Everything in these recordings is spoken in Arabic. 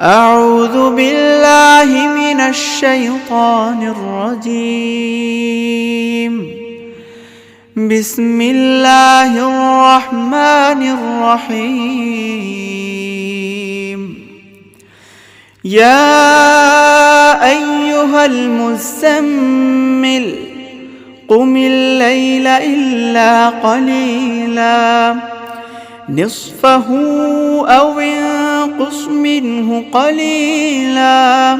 أعوذ بالله من الشيطان الرجيم. بسم الله الرحمن الرحيم. يا أيها المزمل قم الليل إلا قليلا نصفه أو انقص منه قليلا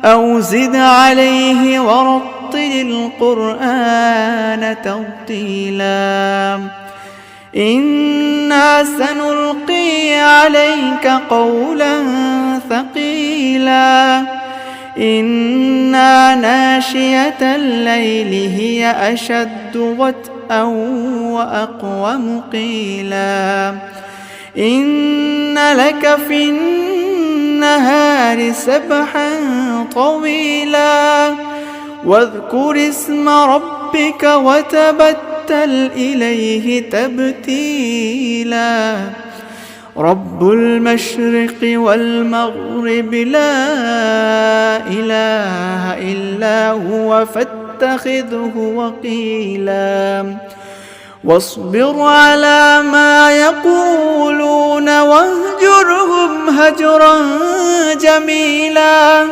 أو زد عليه ورتل القرآن ترتيلا إنا سنلقي عليك قولا ثقيلا إن ناشئة الليل هي أشد وطئا وأقوم قيلا إن لك في النهار سبحا طويلا واذكر اسم ربك وتبتل إليه تبتيلا رب المشرق والمغرب لا إله إلا هو فاتخذه وكيلا واصبر على ما يقولون واهجرهم هجرا جميلا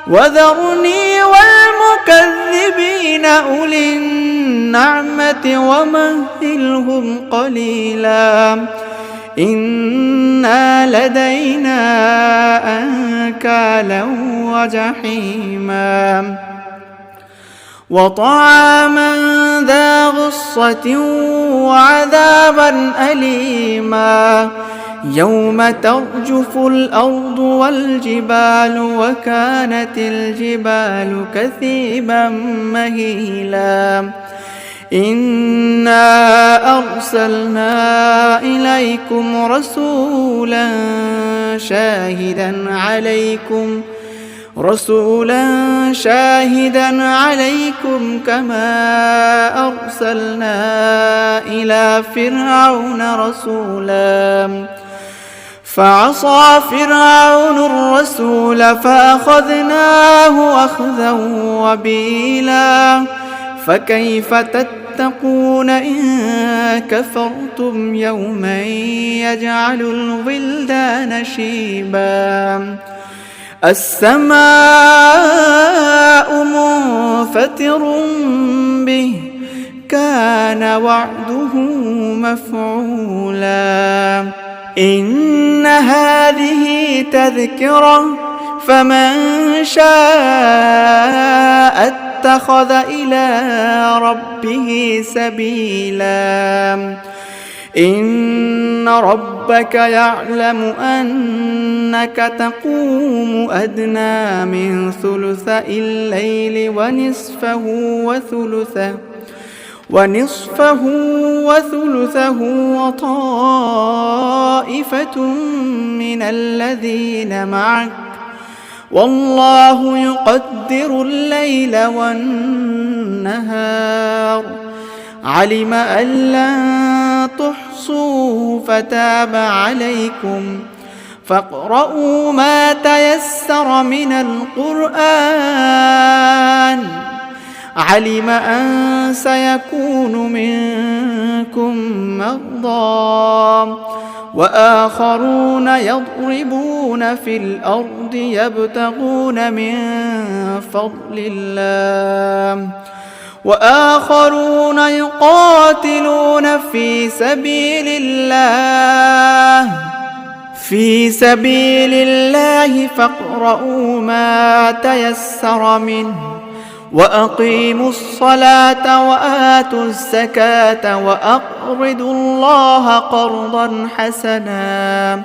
وذرني والمكذبين أولي النعمة ومهلهم قليلا إنا لدينا أنكالا وجحيما وطعاما ذا غصة وعذابا أليما يوم ترجف الأرض والجبال وكانت الجبال كثيبا مهيلا إنا أرسلنا إليكم رسولا شاهدا عليكم كما أرسلنا إلى فرعون رسولا فعصى فرعون الرسول فأخذناه أخذا وبيلا فكيف تتقون إن كفرتم يوما يجعل الولدان شيبا السماء منفطر به كان وعده مفعولا إن هذه تذكرة فمن شاء اتخذ إلى ربه سبيلا إن ربك يعلم أنك تقوم أدنى من ثلثي الليل ونصفه وثلثه وطائفة من الذين معك والله يقدر الليل والنهار علم أن لن تحصوا فتاب عليكم فاقرؤوا ما تيسر من القرآن علم أن سيكون منكم مرضى وآخرون يضربون في الأرض يبتغون من فضل الله وآخرون يقاتلون في سبيل الله فاقرؤوا ما تيسر منه وأقيموا الصلاة وآتوا الزكاة وأقرضوا الله قرضا حسنا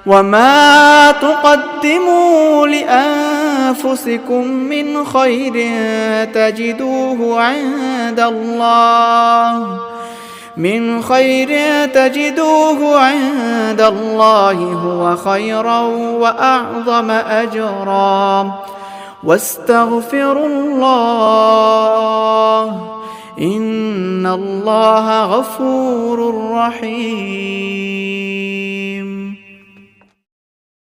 وما تقدموا لأنفسكم من خير تجدوه عند الله هو خيرا وأعظم أجرا واستغفروا الله إن الله غفور رحيم.